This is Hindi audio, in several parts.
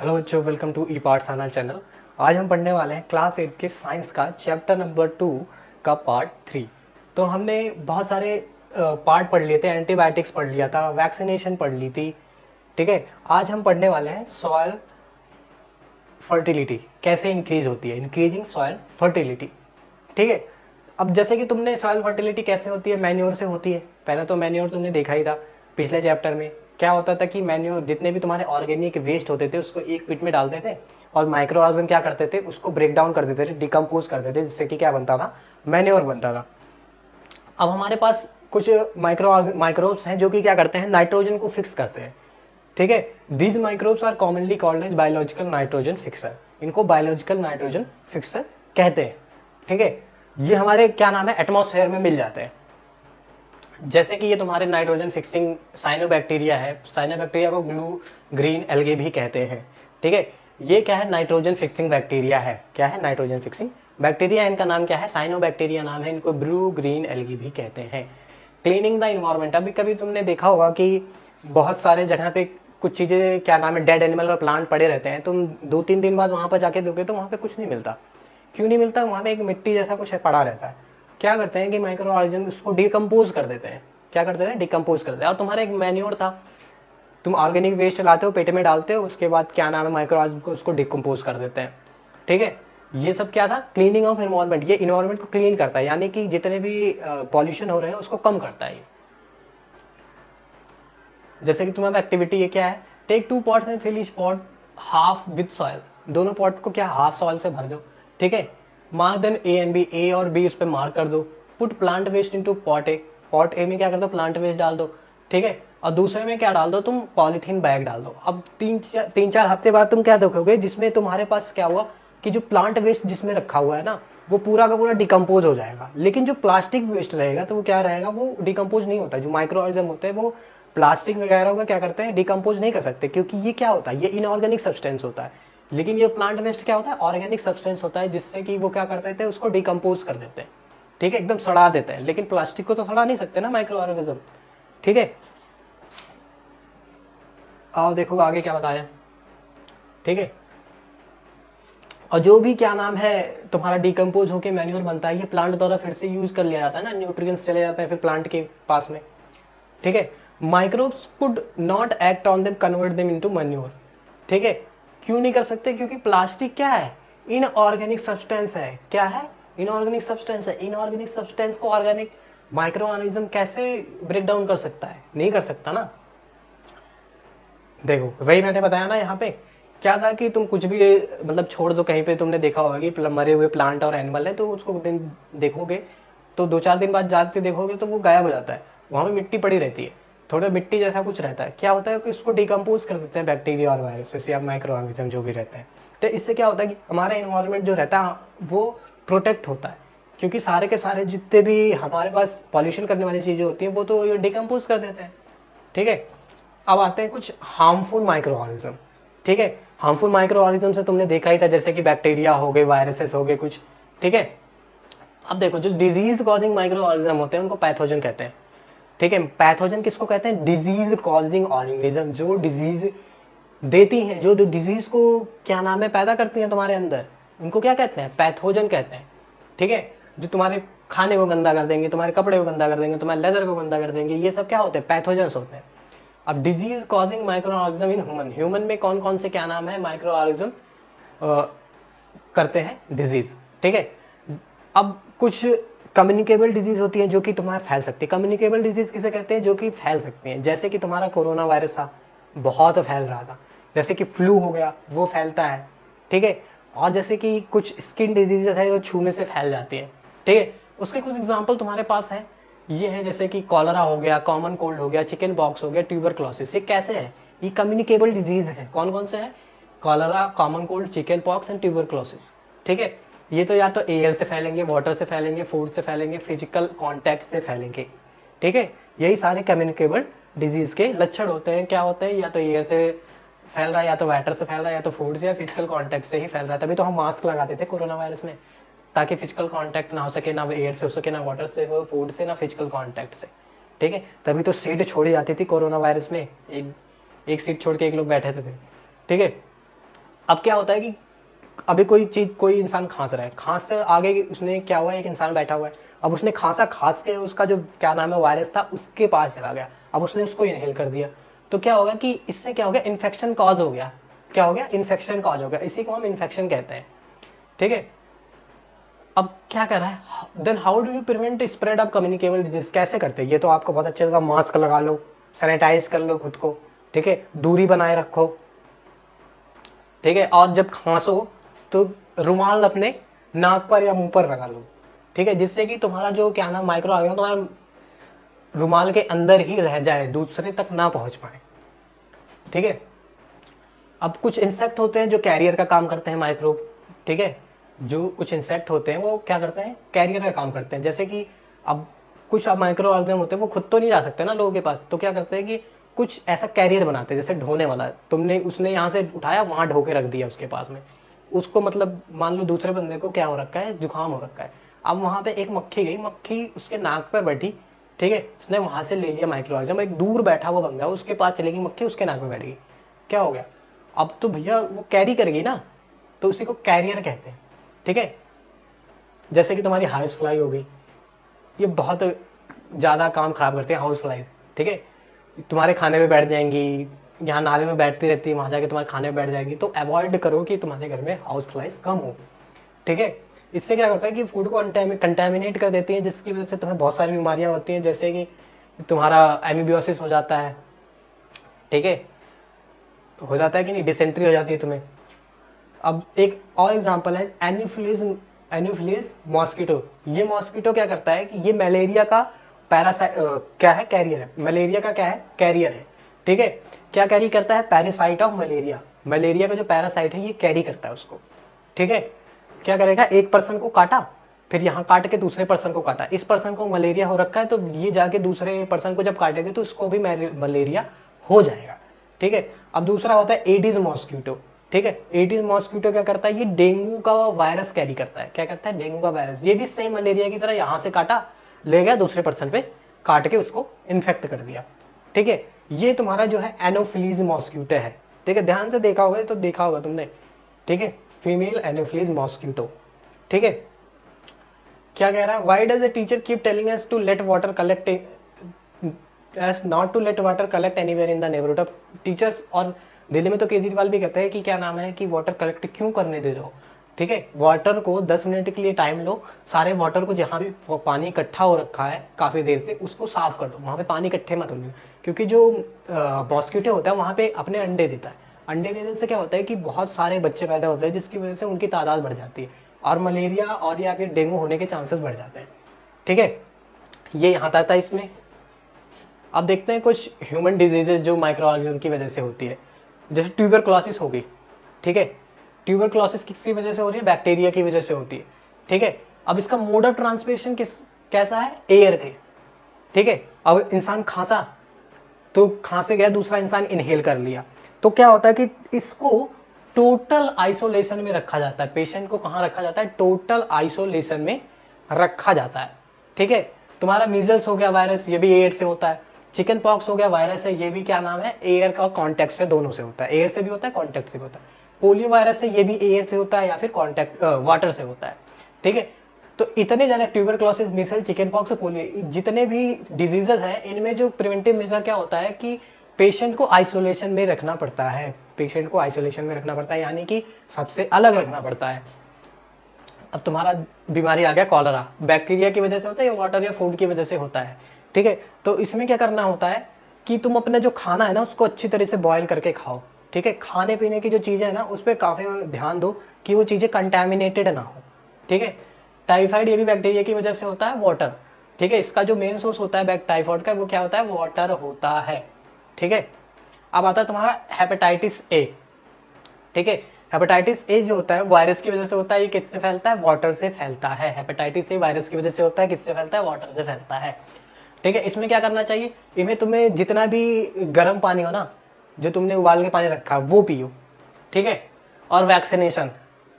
हेलो बच्चों, वेलकम टू ई पाठशाला चैनल। आज हम पढ़ने वाले हैं क्लास 8 के साइंस का चैप्टर नंबर 2 का पार्ट 3। तो हमने बहुत सारे पार्ट पढ़ लिए थे। एंटीबायोटिक्स पढ़ लिया था, वैक्सीनेशन पढ़ ली थी। ठीक है, आज हम पढ़ने वाले हैं सॉयल फर्टिलिटी कैसे इंक्रीज होती है, इंक्रीजिंग सॉयल फर्टिलिटी। ठीक है, अब जैसे कि तुमने सॉयल फर्टिलिटी कैसे होती है, मैन्योर से होती है। पहले तो मैन्योर तुमने देखा ही था पिछले चैप्टर में। क्या होता था कि मैन्योर जितने भी तुम्हारे ऑर्गेनिक वेस्ट होते थे उसको एक पिट में डालते थे और माइक्रो ऑर्गेनिज्म क्या करते थे, उसको ब्रेक डाउन कर देते थे, डिकम्पोज कर देते थे, जिससे कि क्या बनता था, मैन्योर बनता था। अब हमारे पास कुछ माइक्रोब्स हैं जो कि क्या करते हैं, नाइट्रोजन को फिक्स करते हैं। ठीक है, these microbes are commonly called as biological nitrogen fixer. इनको बायोलॉजिकल नाइट्रोजन फिक्सर कहते हैं। ठीक है, ये हमारे क्या नाम है, एटमॉस्फेयर में मिल जाते हैं। जैसे कि ये तुम्हारे नाइट्रोजन फिक्सिंग साइनोबैक्टीरिया है। साइनोबैक्टीरिया को ब्लू ग्रीन एल्गे भी कहते हैं। ठीक है, ये क्या है, नाइट्रोजन फिक्सिंग बैक्टीरिया है। क्या है, नाइट्रोजन फिक्सिंग बैक्टीरिया। इनका नाम क्या है, साइनोबैक्टीरिया नाम है। इनको ब्लू ग्रीन एल्गी भी कहते हैं। क्लीनिंग द इन्वायरमेंट, अभी कभी तुमने देखा होगा कि बहुत सारे जगह पे कुछ चीज़ें क्या नाम है, डेड एनिमल और प्लांट पड़े रहते हैं। तुम 2-3 दिन बाद वहाँ पर जाके दोगे तो वहाँ पे कुछ नहीं मिलता। क्यों नहीं मिलता, वहाँ पे एक मिट्टी जैसा कुछ पड़ा रहता है। क्या करते हैं कि माइक्रो ऑर्गेनिज्म उसको डिकम्पोज कर देते हैं। क्या करते हैं, डिकम्पोज कर देते हैं। और तुम्हारा एक मैन्योर था, तुम ऑर्गेनिक वेस्ट लाते हो, पेट में डालते हो, उसके बाद क्या नाम है, माइक्रो ऑर्गेनिज्म को उसको डिकम्पोज कर देते हैं। ठीक है, ये सब क्या था, क्लीनिंग ऑफ एनवायरनमेंट। ये इन्वायरमेंट को क्लीन करता है, यानी कि जितने भी पॉल्यूशन हो रहे हैं उसको कम करता है। जैसे कि तुम्हारा एक्टिविटी ये क्या है, take 2 pots and fill each pot half with soil. दोनों पॉट को क्या हाफ सॉइल से भर दो। ठीक है, mark them A and B, A और बी उस पर मार्क कर दो। Put plant waste into pot A, pot A में क्या कर दो, प्लांट वेस्ट डाल दो। ठीक है, और दूसरे में क्या डाल दो, तुम पॉलीथीन बैग डाल दो। अब 3-4 हफ्ते बाद तुम क्या देखोगे, जिसमें तुम्हारे पास क्या हुआ कि जो प्लांट वेस्ट जिसमें रखा हुआ है ना, वो पूरा का पूरा डिकम्पोज हो जाएगा। लेकिन जो प्लास्टिक वेस्ट रहेगा तो वो क्या रहेगा, वो डिकम्पोज नहीं होता। जो माइक्रो ऑर्गेनिज्म होते हैं वो प्लास्टिक वगैरह का क्या करते हैं, डिकम्पोज नहीं कर सकते, क्योंकि ये क्या होता है, ये इनऑर्गेनिक सब्सटेंस होता है। लेकिन ये प्लांट वेस्ट क्या होता है, ऑर्गेनिक सब्सटेंस होता है, जिससे कि वो क्या कर देते हैं, उसको डिकम्पोज कर देते हैं। ठीक है, एकदम सड़ा देते हैं। लेकिन प्लास्टिक को तो सड़ा नहीं सकते ना माइक्रो ऑर्गेनिज्म। ठीक है, आओ देखो आगे क्या बताया। ठीक है, और जो भी क्या नाम है तुम्हारा डिकम्पोज होकर मैन्योर बनता है, ये प्लांट द्वारा फिर से यूज कर लिया जाता है ना, न्यूट्रिएंट्स चले जाते हैं फिर प्लांट के पास में। ठीक है, microbes could not act on them, convert them into manure. ठीक है, क्यों नहीं कर सकते, क्योंकि प्लास्टिक क्या है, इनऑर्गेनिक सब्सटेंस है। क्या है, इनऑर्गेनिक सब्सटेंस है। इनऑर्गेनिक सब्सटेंस को ऑर्गेनिक माइक्रो ऑर्गेनिज्म कैसे ब्रेक डाउन कर सकता है, नहीं कर सकता ना। देखो वही मैंने बताया ना, यहाँ पे क्या था कि तुम कुछ भी मतलब छोड़ दो कहीं पे, तुमने देखा होगा कि मरे हुए प्लांट और एनिमल है, तो उसको दिन देखोगे तो 2-4 दिन बाद जाके देखोगे तो वो गायब हो जाता है। वहाँ पे मिट्टी पड़ी रहती है, थोड़ा मिट्टी जैसा कुछ रहता है। क्या होता है कि उसको डिकम्पोज कर देते हैं बैक्टीरिया और वायरसेस या माइक्रो ऑर्गेनिज्म जो भी रहते हैं। तो इससे क्या होता है कि हमारा एनवायरनमेंट जो रहता है वो प्रोटेक्ट होता है, क्योंकि सारे के सारे जितने भी हमारे पास पॉल्यूशन करने वाली चीज़ें होती हैं वो तो डिकम्पोज कर देते हैं। ठीक है, अब आते हैं कुछ हार्मफुल माइक्रो ऑर्गेनिज्म। ठीक है, हार्मफुल माइक्रो ऑर्गेनिज्म से तुमने देखा ही था, जैसे कि बैक्टीरिया हो गए, वायरसेस हो गए कुछ। ठीक है, अब देखो जो डिजीज कॉजिंग माइक्रो ऑर्गेनिज्म होते हैं उनको पैथोजन कहते हैं। ठीक है, पैथोजन किसको कहते हैं, डिजीज कॉजिंग ऑर्गेनिज्म, जो डिजीज देती हैं, जो डिजीज को क्या नाम है, पैदा करती हैं तुम्हारे अंदर, उनको क्या कहते हैं, पैथोजन कहते हैं। ठीक है, जो तुम्हारे खाने को गंदा कर देंगे, तुम्हारे कपड़े को गंदा कर देंगे, तुम्हारे लेदर को गंदा कर देंगे, ये सब क्या होते हैं, पैथोजन्स होते हैं। अब disease causing micro organism in human, human में कौन कौन से क्या नाम है, माइक्रो ऑर्गेनिज्म करते हैं डिजीज। ठीक है, अब कुछ कम्युनिकेबल डिजीज होती हैं जो कि तुम्हारा फैल सकती है। कम्युनिकेबल डिजीज किसे कहते हैं, जो कि फैल सकती हैं। जैसे कि तुम्हारा कोरोना वायरस था, बहुत फैल रहा था। जैसे कि फ्लू हो गया, वो फैलता है। ठीक है, और जैसे कि कुछ स्किन डिजीजेस है जो छूने से फैल जाती है। ठीक है, उसके कुछ एग्जाम्पल तुम्हारे पास है, ये है जैसे कि कॉलरा हो गया, कॉमन कोल्ड हो गया, चिकन पॉक्स हो गया, ट्यूबरक्लोसिस। ये कैसे है, ये कम्युनिकेबल डिजीज है। कौन कौन से हैं, cholera, common cold, chicken pox and tuberculosis. ठीक है, ये तो या तो एयर से फैलेंगे, वाटर से फैलेंगे, फूड से फैलेंगे, फिजिकल कॉन्टैक्ट से फैलेंगे। ठीक है, यही सारे कम्युनिकेबल डिजीज के लक्षण होते हैं। क्या होते हैं, या तो एयर से फैल रहा है, या तो वाटर से फैल रहा है, या तो फूड से या फिजिकल कॉन्टैक्ट से ही फैल रहा है। तभी तो हम मास्क लगाते थे कोरोना वायरस में, ताकि फिजिकल कांटेक्ट ना हो सके, ना एयर से हो सके, ना वाटर से, वो फूड से, ना फिजिकल कांटेक्ट से। ठीक है, तभी तो सीट छोड़ी जाती थी कोरोना वायरस में, एक सीट छोड़ के एक लोग बैठे थे। ठीक है, अब क्या होता है कि अभी कोई चीज़, कोई इंसान खांस रहा है, खांस से आगे उसने क्या हुआ, एक इंसान बैठा हुआ है, अब उसने खांसा, खांस के उसका जो क्या नाम है वायरस था उसके पास चला गया, अब उसने उसको इनहेल कर दिया, तो क्या होगा कि इससे क्या हो गया, इन्फेक्शन कॉज हो गया। क्या हो गया, इन्फेक्शन कॉज हो गया, इसी को हम इन्फेक्शन कहते हैं। ठीक है, अब क्या कर रहा है, then how do you prevent spread of communicable disease, कैसे करते हैं, ये तो आपको बहुत अच्छे से, मास्क लगा लो, सैनिटाइज कर लो खुद को, ठीक है, दूरी बनाए रखो, ठीक है, और जब खांसो तो रुमाल अपने नाक पर या मुंह पर लगा लो, ठीक है, जिससे कि तुम्हारा जो क्या नाम माइक्रो ऑर्गेनिज्म तुम्हारे रुमाल के अंदर ही रह जाए, दूसरे तक ना पहुंच पाए। ठीक है, अब कुछ इंसेक्ट होते हैं जो कैरियर का काम करते हैं, माइक्रोब। ठीक है, जो कुछ इंसेक्ट होते हैं वो क्या करते हैं, कैरियर का काम करते हैं। जैसे कि अब कुछ माइक्रो ऑर्गेनिज्म होते हैं वो खुद तो नहीं जा सकते ना लोगों के पास, तो क्या करते हैं कि कुछ ऐसा कैरियर बनाते हैं, जैसे ढोने वाला, तुमने उसने यहाँ से उठाया वहाँ ढो के रख दिया उसके पास में, उसको मतलब मान लो दूसरे बंदे को क्या हो रखा है, जुकाम हो रखा है, अब वहाँ पे एक मक्खी गई, मक्खी उसके नाक पर बैठी, ठीक है, उसने वहाँ से ले लिया माइक्रो ऑर्गेनिज्म, एक दूर बैठा हुआ बंदा उसके पास चलेगी मक्खी, उसके नाक में बैठ गई, क्या हो गया, अब तो भैया वो कैरी करेगी ना, तो उसी को कैरियर कहते हैं। ठीक है, जैसे कि तुम्हारी हाउस फ्लाई हो गई, ये बहुत ज़्यादा काम खराब करते हैं हाउस फ्लाई। ठीक है, तुम्हारे खाने में बैठ जाएंगी, यहाँ नाले में बैठती रहती है, वहाँ जाके तुम्हारे खाने में बैठ जाएगी, तो अवॉइड करो कि तुम्हारे घर में हाउस फ्लाइज कम हो। ठीक है, इससे क्या होता है कि फूड को कंटेमिनेट कर देती है, जिसकी वजह से तुम्हें बहुत सारी बीमारियाँ होती हैं, जैसे कि तुम्हारा एमीबियोसिस हो जाता है। ठीक है, हो जाता है कि नहीं, डिसेंट्री हो जाती है तुम्हें। अब एक और एग्जांपल है एनोफिलीज मॉस्किटो। ये मॉस्किटो क्या करता है कि ये मलेरिया का पैरासाइट क्या है, कैरियर है, मलेरिया का क्या है, कैरियर है। ठीक है, क्या कैरी करता है, पैरासाइट ऑफ मलेरिया, मलेरिया का जो पैरासाइट है ये कैरी करता है उसको। ठीक है, क्या करेगा, एक पर्सन को काटा, फिर यहाँ काट के दूसरे पर्सन को काटा, इस पर्सन को मलेरिया हो रखा है, तो ये जाके दूसरे पर्सन को जब काटेगा तो उसको भी मलेरिया हो जाएगा। ठीक है, अब दूसरा होता है एडिस मॉस्किटो। ठीक है, एडिस मॉस्किटो क्या करता है, ये डेंगू का वायरस कैरी करता है, क्या करता है, डेंगू का वायरस, ये भी सेम मलेरिया की तरह यहाँ से काटा, ले गया दूसरे पर्सन पे, काट के उसको इन्फेक्ट कर दिया। ठीक है, ये तुम्हारा जो है एनोफिलीज मॉस्किटो है। ठीक है, ध्यान से देखा होगा तो देखा होगा तुमने। ठीक है, फीमेल एनोफिलीज मॉस्किटो। ठीक है, क्या कह रहा है, why does a teacher keep telling us to let water collect as not to let water collect anywhere in the neighbourhood of teachers. और दिल्ली में तो केजरीवाल भी कहते हैं कि क्या नाम है कि वाटर कलेक्ट क्यों करने दे रहे हो। ठीक है, वाटर को 10 मिनट के लिए टाइम लो, सारे वाटर को जहाँ भी पानी इकट्ठा हो रखा है काफ़ी देर से उसको साफ कर दो, वहाँ पे पानी इकट्ठे मत होने, क्योंकि जो मॉस्किटो होता है वहाँ पे अपने अंडे देता है, अंडे देने से क्या होता है कि बहुत सारे बच्चे पैदा होते हैं, जिसकी वजह से उनकी तादाद बढ़ जाती है और मलेरिया और या फिर डेंगू होने के चांसेस बढ़ जाते हैं। ठीक है, ये यहाँ तक था इसमें। अब देखते हैं कुछ ह्यूमन डिजीजेज जो माइक्रो ऑर्गेनिज्म की वजह से होती है, जैसे ट्यूबरक्लोसिस हो गई। ठीक है, ट्यूबरक्लोसिस किसकी वजह से हो रही है, बैक्टीरिया की वजह से होती है। ठीक है, अब इसका मोड ऑफ ट्रांसमिशन कैसा है, एयर के। ठीक है, अब इंसान खांसा तो खांसे गया, दूसरा इंसान इनहेल कर लिया, तो क्या होता है कि इसको टोटल आइसोलेशन में रखा जाता है। पेशेंट को कहाँ रखा जाता है, टोटल आइसोलेशन में रखा जाता है। ठीक है, तुम्हारा मीजल्स हो गया वायरस, ये भी एयर से होता है। चिकन पॉक्स हो गया वायरस है, ये भी क्या नाम है, एयर का कॉन्टैक्ट से, दोनों से होता है, एयर से भी होता है कॉन्टैक्ट से भी होता है। पोलियो वायरस है, ये भी एयर से होता है या फिर कॉन्टैक्ट वाटर से होता है। ठीक है, तो इतने ज़्यादा ट्यूबरक्लोसिस, मीजल, चिकन पॉक्स, पोलियो, जितने भी डिजीजेज हैं, इनमें जो प्रिवेंटिव मेजर क्या होता है कि पेशेंट को आइसोलेशन में रखना पड़ता है, पेशेंट को आइसोलेशन में रखना पड़ता है, यानी कि सबसे अलग रखना पड़ता है। अब तुम्हारा बीमारी आ गया कॉलरा, बैक्टीरिया की वजह से होता है या वाटर या फूड की वजह से होता है। ठीक है, तो इसमें क्या करना होता है कि तुम अपना जो खाना है ना उसको अच्छी तरह से बॉयल करके खाओ। ठीक है, खाने पीने की जो चीज़ें हैं ना उस पर काफ़ी ध्यान दो कि वो चीज़ें कंटेमिनेटेड ना हो। ठीक है, टाइफाइड ये भी बैक्टीरिया की वजह से होता है, वाटर। ठीक है, इसका जो मेन सोर्स होता है टाइफाइड का वो क्या होता है, वाटर होता है। ठीक है, अब आता है तुम्हारा हेपेटाइटिस ए। ठीक है, हेपेटाइटिस ए जो होता है वायरस की वजह से होता है, ये किससे फैलता है, वाटर से फैलता है। हेपेटाइटिस ए वायरस की वजह से होता है, किससे फैलता है, वाटर से फैलता है। ठीक है, इसमें क्या करना चाहिए, इन्हें तुम्हें जितना भी गर्म पानी हो ना, जो तुमने उबाल के पानी रखा वो पियो। ठीक है, और वैक्सीनेशन,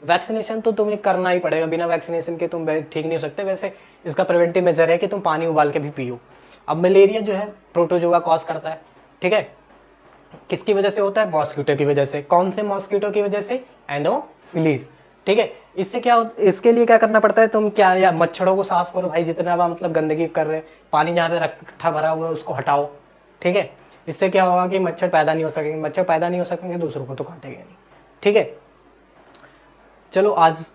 वैक्सीनेशन तो तुम्हें करना ही पड़ेगा, बिना वैक्सीनेशन के तुम ठीक नहीं हो सकते। वैसे इसका प्रिवेंटिव मेजर है कि तुम पानी उबाल के भी पियो। अब मलेरिया जो है प्रोटोजोआ कॉज करता है। ठीक है, किसकी वजह से होता है, मॉस्किटो की वजह से। कौन से मॉस्किटो की वजह से, एनोफिलीज। ठीक है, इससे क्या इसके लिए क्या करना पड़ता है, तुम क्या या मच्छरों को साफ करो भाई, जितना आप मतलब गंदगी कर रहे हैं, पानी जहाँ पे इकट्ठा भरा हुआ है उसको हटाओ। ठीक है, इससे क्या होगा कि मच्छर पैदा नहीं हो सकेंगे, मच्छर पैदा नहीं हो सकेंगे दूसरों को तो काटेंगे नहीं। ठीक है, चलो आज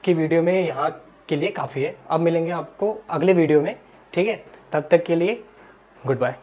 की वीडियो में यहाँ के लिए काफ़ी है, अब मिलेंगे आपको अगले वीडियो में। ठीक है, तब तक के लिए गुड बाय।